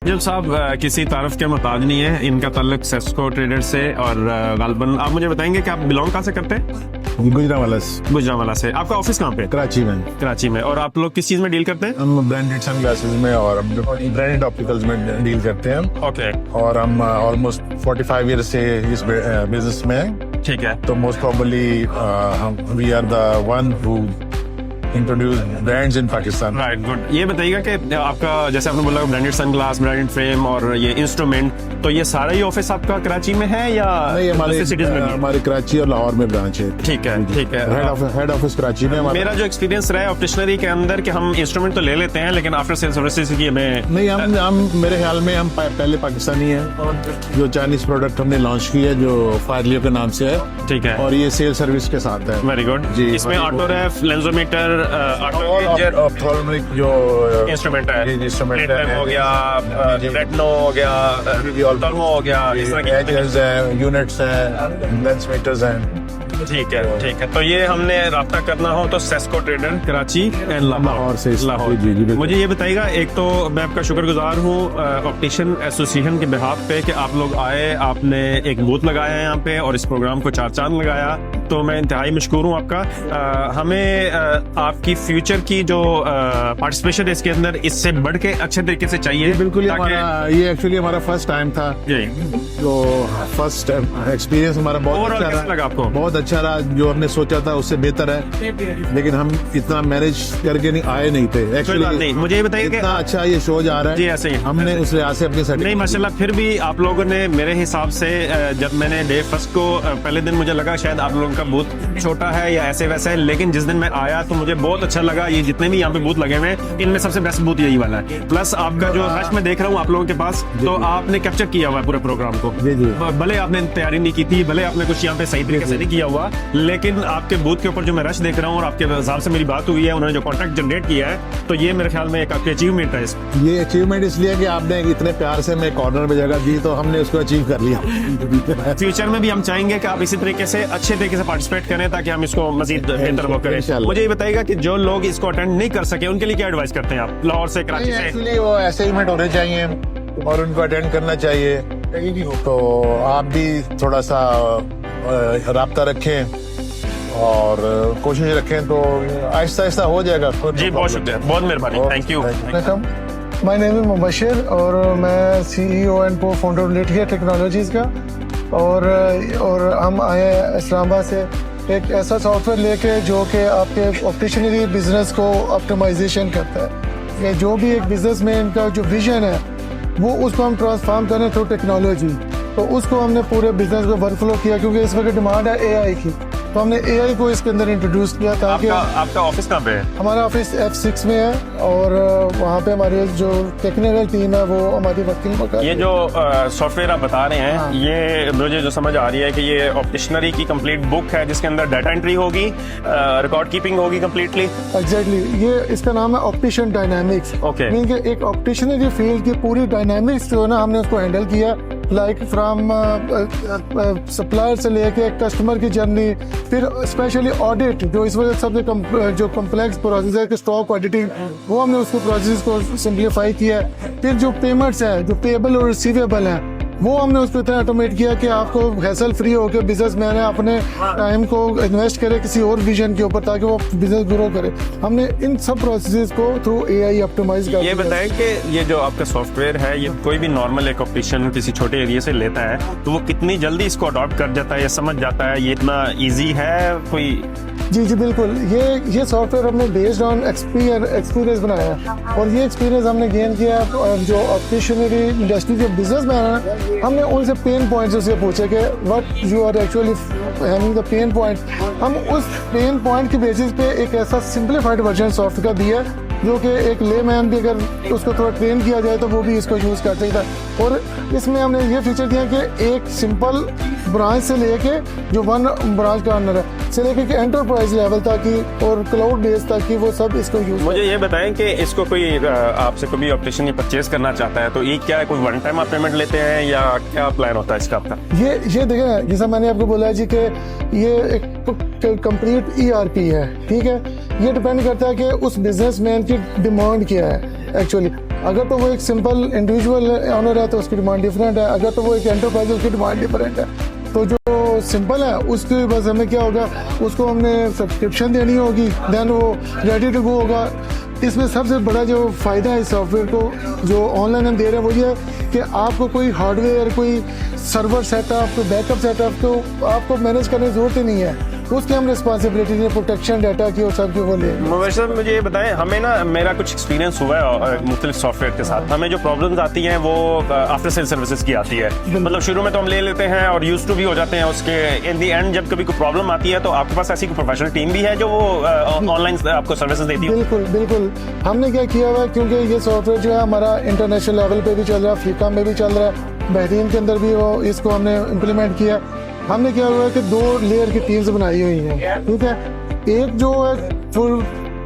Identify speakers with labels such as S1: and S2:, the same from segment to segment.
S1: जब साहब किसी तारफ के मोहताज नहीं है, इनका ताल्लुक सेस्को ट्रेडर से और गालबन आप मुझे बताएंगे कि आप बिलोंग कहाँ से करते हैं? गुजरांवाला से। आपका ऑफिस कहाँ पे?
S2: कराची में।
S1: कराची में। और आप लोग किस चीज में डील करते हैं?
S2: हम ब्रांडेड सनग्लासेस में और ब्रांडेड ऑप्टिकल्स में डील करते हैं।
S1: ओके।
S2: और हम ऑलमोस्ट 45 ईयर से इस बिजनेस में हैं।
S1: ठीक है।
S2: तो most probably we are the one who introduce brands in Pakistan.
S1: Right, good. ये बताइएगा कि आपका जैसे आपने बोला ब्रांडेड सनग्लास, ब्रांडेड फ्रेम और ये इंस्ट्रूमेंट, तो ये सारा ही ऑफिस आपका कराची में है या
S2: नहीं? हमारे कराची और लाहौर में ब्रांच है।
S1: ठीक है, ठीक है।
S2: हेड ऑफिस कराची में।
S1: मेरा जो एक्सपीरियंस रहा है ऑप्टिशनरी के अंदर कि हम इंस्ट्रूमेंट तो ले लेते हैं लेकिन आफ्टर सेल सर्विसेज की हमें
S2: नहीं, हम मेरे ख्याल में हम पहले पाकिस्तानी हैं जो चाइनीज प्रोडक्ट हमने लॉन्च की है, जो फायरलियो के नाम से है।
S1: ठीक है।
S2: और ये सेल सर्विस के साथ है।
S1: वेरी गुड जी। इसमें ऑटो रेफ, लेंसोमीटर,
S2: ऑप्थेल्मिक जो
S1: इंस्ट्रूमेंट है,
S2: इंस्ट्रूमेंट
S1: हो गया, रेटिनो हो गया, थर्मो हो गया, इस तरह की
S2: यूनिट्स हैं, लेंस मीटर्स हैं।
S1: ठीक है, ठीक है। तो ये हमने राब्ता करना हो तो Sesko trader Karachi and Lahore से। लाहौर।
S2: जी।
S1: मुझे ये बताइएगा, एक तो मैं आपका शुक्रगुजार हूँ ऑप्टिशियन एसोसिएशन के बिहाफ पे कि आप लोग आए, आपने एक बूथ लगाया है यहाँ पे और इस प्रोग्राम को 4 चांद लगाया, तो मैं इंतहाई मशकूर हूँ आपका। हमें आपकी फ्यूचर की जो पार्टिसिपेशन है इसके अंदर इससे बढ़ के अच्छे तरीके से चाहिए।
S2: बिल्कुल, ये एक्चुअली हमारा फर्स्ट टाइम था। तो फर्स्ट एक्सपीरियंस हमारा बहुत अच्छा
S1: रहा। लगा आपको?
S2: बहुत अच्छा रहा। जो हमने सोचा था उससे बेहतर है, लेकिन हम इतना मैनेज करके नहीं थे एक्चुअली।
S1: मुझे ये बताइए
S2: इतना अच्छा ये शो जा रहा है
S1: जी। ऐसे ही
S2: हमने उस लिहाज से अपनी सेटिंग
S1: नहीं, माशाल्लाह। फिर भी आप लोगों ने मेरे हिसाब से जब मैंने डे फर्स्ट को पहले दिन मुझे लगा शायद आप लोगों का बूथ छोटा है या ऐसे वैसे है, लेकिन जिस दिन मैं आया तो मुझे बहुत अच्छा लगा। ये जितने भी यहाँ पे बूथ लगे हुए हैं इनमें सबसे बेस्ट बूथ यही वाला है। प्लस आपका जो रश में देख रहा हूँ आप लोगों के पास, तो आपने कैप्चर किया हुआ है पूरे प्रोग्राम को। भले आपने तैयारी नहीं की थी, भले आपने कुछ यहाँ पे सही तरीके से नहीं किया हुआ, लेकिन आपके बूथ के ऊपर जो मैं रश देख रहा हूँ और आपके हिसाब से मेरी बात हुई है, उन्होंने जो कॉन्टैक्ट जनरेट किया है, तो ये मेरे ख्याल में एक आपकी अचीवमेंट है।
S2: ये अचीवमेंट इसलिए कि आपने इतने प्यार से मैं कॉर्नर में जगह दी, तो हमने उसको अचीव कर लिया।
S1: फ्यूचर में भी हम चाहेंगे कि आप इसी तरीके से अच्छे तरीके से पार्टिसिपेट करें ताकि हम इसको मजीद बेहतर वो करें। मुझे ये बताइएगा कि जो लोग इसको अटेंड नहीं कर सके उनके लिए क्या एडवाइस करते हैं आप लाहौर से, कराची से?
S2: एक्चुअली वो ऐसे इवेंट होने चाहिए और उनको अटेंड करना चाहिए। तो आप भी थोड़ा सा राब्ता रखें और कोशिश रखें, तो आहिस्ता आहिस्ता हो जाएगा।
S1: जी, बहुत शुक्रिया, बहुत मेहरबानी, thank you.
S3: My name is Mubashir और मैं CEO एंड को फाउंडर लिटिया टेक्नोलॉजीज का। और हम आए हैं इस्लामाबाद से एक ऐसा सॉफ्टवेयर लेके जो कि आपके ऑप्टिशनरी बिजनेस को ऑप्टिमाइजेशन करता है। ये जो भी एक बिजनेस में इनका जो विजन है वो उसको हम ट्रांसफॉर्म करें थ्रू टेक्नोलॉजी। तो उसको हमने पूरे बिजनेस को वर्कफ्लो किया, क्योंकि इस वक्त डिमांड है AI की, तो हमने AI को इसके अंदर इंट्रोड्यूस किया ताकि
S1: आपका ऑफिस कहाँ पे है?
S3: हमारा ऑफिस F6 में है और वहाँ पे हमारी जो टेक्निकल टीम है वो हमारी वर्किंग पर।
S1: ये जो सॉफ्टवेयर आप बता रहे हैं,
S3: हाँ।
S1: ये मुझे जो समझ आ रही है कि ये ऑप्टिशनरी की कंप्लीट बुक है जिसके अंदर डाटा एंट्री होगी, रिकॉर्ड कीपिंग होगी कंप्लीटली।
S3: एग्जैक्टली, ये इसका नाम है ऑप्टिशियन डायनामिक्स।
S1: ओके।
S3: मीन कि एक ऑप्टिशनरी फील्ड की पूरी डायनामिक्स जो है ना, हमने उसको हैंडल किया। लाइक फ्रॉम सप्लायर से लेके कस्टमर की जर्नी, फिर स्पेशली ऑडिट जो इस वजह सबसे जो कम्प्लेक्स प्रोसेस है कि स्टॉक ऑडिटिंग, वो हमने उसको प्रोसेस को सिंप्लीफाई किया है। फिर जो पेमेंट्स है, जो पेबल और रिसीवेबल है, वो हमने उसको इतना ऑटोमेट किया कि आपको हैसल फ्री होकर बिजनेसमैन है अपने टाइम को इन्वेस्ट करे किसी और विजन के ऊपर ताकि वो बिजनेस ग्रो करे। हमने इन सब प्रोसेसेस को थ्रू AI ऑप्टिमाइज कर।
S1: ये बताएं कि ये जो आपका सॉफ्टवेयर है, ये कोई भी नॉर्मल एक ऑप्टिशियन किसी छोटे एरिया से लेता है तो वो कितनी जल्दी इसको अडॉप्ट कर जाता है या समझ जाता है? ये इतना ईजी है कोई?
S3: जी बिल्कुल, ये सॉफ्टवेयर हमने बेस्ड ऑन एक्सपीरियंस बनाया है और ये एक्सपीरियंस हमने गेन किया जो ऑप्टिशनरी इंडस्ट्री के बिजनेसमैन हैं, हमने उनसे पेन पॉइंट्स उससे पूछे कि what you are actually having the pain point. हम उस पेन पॉइंट के बेसिस पे एक ऐसा सिंप्लीफाइड वर्जन सॉफ्टवेयर का दिया जो कि एक लेमैन भी अगर उसको थोड़ा ट्रेन किया जाए तो वो भी इसको यूज़ कर सकता है। और इसमें हमने ये फीचर दिया कि एक सिंपल ब्रांच से लेके जो वन ब्रांच का ऑनर है से लेके कि एंटरप्राइज लेवल तक की और क्लाउड बेस तक की वो सब इसको यूज।
S1: मुझे ये बताएं कि इसको कोई आपसे कोई ऑप्टिशियन परचेज करना चाहता है तो ये क्या कोई वन टाइम आप पेमेंट लेते हैं या क्या प्लान होता है इसका आपका?
S3: ये देखें, जैसा मैंने आपको बोला जी कि ये एक कंप्लीट ERP है, ठीक है। ये डिपेंड करता है कि उस बिजनेसमैन की डिमांड क्या है एक्चुअली। अगर तो वो एक सिंपल इंडिविजुअल ऑनर है तो उसकी डिमांड डिफरेंट है, अगर तो वो एक एंटरप्राइज है उसकी डिमांड डिफरेंट है। तो जो सिंपल है उसके बस हमें क्या होगा, उसको हमने सब्सक्रिप्शन देनी होगी, देन वो रेडी टू गो होगा। इसमें सबसे बड़ा जो फ़ायदा है इस सॉफ्टवेयर को जो ऑनलाइन हम दे रहे हैं वो ये है कि आपको कोई हार्डवेयर, कोई सर्वर सेटअप, कोई बैकअप सेटअप तो आपको मैनेज करने की ज़रूरत ही नहीं है। उसकी हम रिस्पॉन्सिबिलिटी है प्रोटेक्शन डाटा की और सब की वो ले।
S1: मुबशर साहब मुझे ये बताएं, हमें ना मेरा कुछ एक्सपीरियंस हुआ है मुख्तलिफ सॉफ्टवेयर के साथ। हमें जो प्रॉब्लम्स आती हैं वो आफ्टर सेल सर्विसेज की आती है। मतलब शुरू में तो हम ले लेते हैं और यूज टू भी हो जाते हैं, उसके इन दी एंड जब कभी कोई प्रॉब्लम आती है तो आपके पास ऐसी कोई प्रोफेशनल टीम भी है जो वो ऑनलाइन आपको सर्विसेज देती है?
S3: बिल्कुल बिल्कुल, हमने क्या किया हुआ है, क्योंकि ये सॉफ्टवेयर जो है हमारा इंटरनेशनल लेवल पे भी चल रहा है, अफ्रीका में भी चल रहा है, बहरीन के अंदर भी वो इसको हमने इम्प्लीमेंट किया। हमने क्या हुआ है कि 2 लेयर की टीम्स बनाई हुई हैं, ठीक है। एक जो है फुल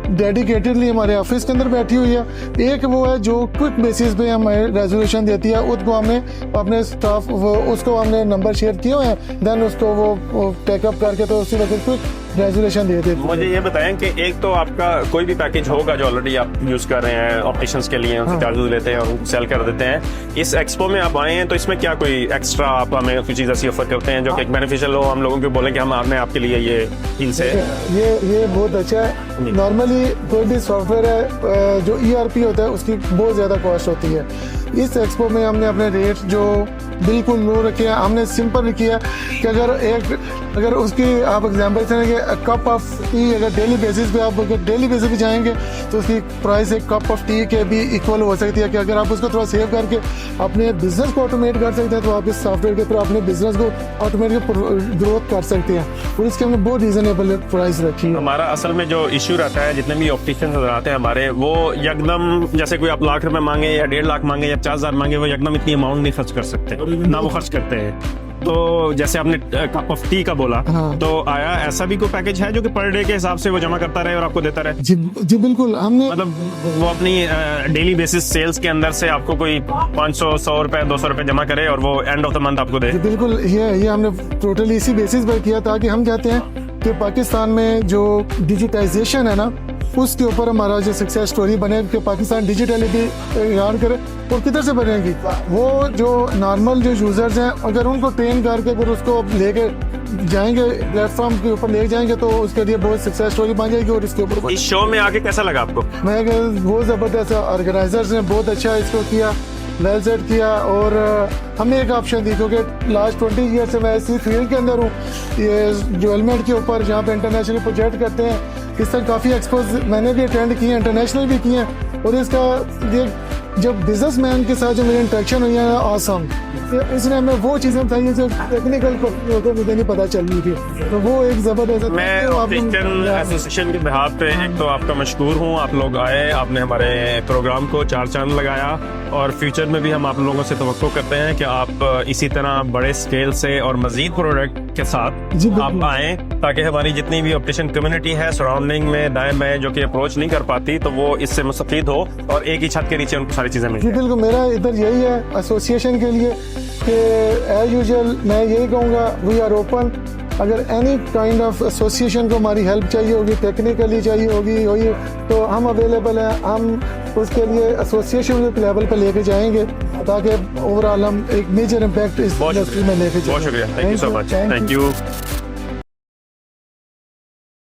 S3: डेडिकेटेडली हमारे ऑफिस के अंदर बैठी हुई है, एक वो है जो क्विक बेसिस पे हमें रेजोल्यूशन देती है। उसको हमने अपने स्टाफ उसको हमने नंबर शेयर किए हुए हैं, देन उसको वो टेकअप करके तो उसी वक्त क्विक रेजोल्यूशन दे देते हैं।
S1: मुझे ये बताएं कि एक तो आपका कोई भी पैकेज होगा जो ऑलरेडी आप यूज कर रहे हैं ऑपरेशंस के लिए, उनसे चार्जेस लेते हैं और उनको सेल कर देते हैं। इस एक्सपो में आप आए हैं तो इसमें क्या कोई एक्स्ट्रा आप हमें कोई चीज ऐसी ऑफर करते हैं जो कि एक बेनिफिशियल हो, हम लोगों को बोले कि हम आपने आपके लिए ये डील से?
S3: ये बहुत अच्छा है। नॉर्मली कोई भी सॉफ्टवेयर है जो ERP होता है उसकी बहुत ज़्यादा कॉस्ट होती है। इस एक्सपो में हमने अपने रेट जो बिल्कुल लो रखे हैं, हमने सिंपल किया कि अगर उसकी आप एग्जांपल से कप ऑफ टी अगर डेली बेसिस पे आप अगर डेली बेसिस पे जाएंगे तो उसकी प्राइस एक कप ऑफ टी के भी इक्वल हो सकती है। कि अगर आप उसको थोड़ा सेव करके अपने बिजनेस को ऑटोमेट कर सकते हैं तो आप इस सॉफ्टवेयर के थ्रू अपने बिजनेस को ऑटोमेटिक ग्रोथ कर सकते हैं, और इसके हमने बहुत रीजनेबल प्राइस रखी है।
S1: हमारा असल में जो इश्यू रहता है, जितने भी ऑप्टिशियंस नजर आते हैं हमारे, वो एकदम जैसे कोई आप लाख रुपए मांगे या 1.5 लाख मांगे या 50,000 मांगे, वो एकदम इतनी अमाउंट नहीं खर्च कर सकते, ना वो खर्च करते हैं। तो जैसे आपने कप ऑफ टी का बोला,
S3: हाँ।
S1: तो आया ऐसा भी कोई पैकेज है जो कि पर डे के हिसाब से वो जमा करता रहे और आपको देता रहे?
S3: जी बिल्कुल, हमने
S1: मतलब वो अपनी डेली बेसिस सेल्स के अंदर से आपको कोई 500, 100 रुपए, 200 रुपए जमा करे और वो एंड ऑफ द मंथ आपको दे?
S3: बिल्कुल, ये हमने टोटली इसी बेसिस पर किया, ताकि हम चाहते हैं कि पाकिस्तान में जो डिजिटाइजेशन है ना उसके ऊपर हमारा जो सक्सेस स्टोरी बने कि पाकिस्तान डिजिटली भी याद करे। और किधर से बनेगी? वो जो नॉर्मल जो यूजर्स हैं अगर उनको ट्रेन करके अगर उसको लेके जाएंगे प्लेटफॉर्म के ऊपर ले जाएंगे तो उसके लिए बहुत सक्सेस स्टोरी बन जाएगी। और इसके ऊपर
S1: इस शो में आके कैसा लगा आपको?
S3: मैं बहुत ज़बरदस्त, ऑर्गेनाइजर्स ने बहुत अच्छा इसको किया, वेल सेट किया। और हमने एक ऑप्शन दी क्योंकि लास्ट 20 ईयर से मैं इसी फील्ड के अंदर हूँ, ये जो हेलमेट के ऊपर जहाँ पे इंटरनेशनल प्रोजेक्ट करते हैं, इस तरह काफ़ी एक्सपोज मैंने भी अटेंड किए, इंटरनेशनल भी किए हैं। और इसका ये जब बिजनेसमैन के साथ जो मेरी इंटरेक्शन हुई है ऑसम, इसने हमें वो चीज़ें बताई जो टेक्निकल को मुझे नहीं पता चल रही थी, तो वो एक ज़बरदस्त।
S1: मैं ऑप्टिशियन एसोसिएशन के बिहाफ पे एक तो आपका मशकूर हूँ, आप लोग आए, आपने हमारे प्रोग्राम को 4 चांद लगाया, और फ्यूचर में भी हम आप लोगों से तवक्को करते हैं कि आप इसी तरह बड़े स्केल से और मजीद प्रोडक्ट के साथ आप आएँ, ताकि हमारी जितनी भी ऑप्टिशियन कम्युनिटी है सराउंडिंग में दाएं बाएं जो कि अप्रोच नहीं कर पाती, तो वो इससे मुस्तफीद हो और एक ही छत के नीचे उनको सारी चीज़ें मिल जाएं।
S3: बिल्कुल, मेरा इधर यही है एसोसिएशन के लिए कि एज यूजुअल मैं यही कहूँगा, वी आर ओपन। अगर एनी काइंड ऑफ एसोसिएशन को हमारी हेल्प चाहिए होगी, टेक्निकली चाहिए होगी तो हम अवेलेबल हैं। हम उसके लिए एसोसिएशन के लेवल पर लेके जाएंगे ताकि ओवरऑल हम एक मेजर इम्पैक्ट इस इंडस्ट्री में लेके जाएंगे।
S1: बहुत शुक्रिया, thank you so much, thank you.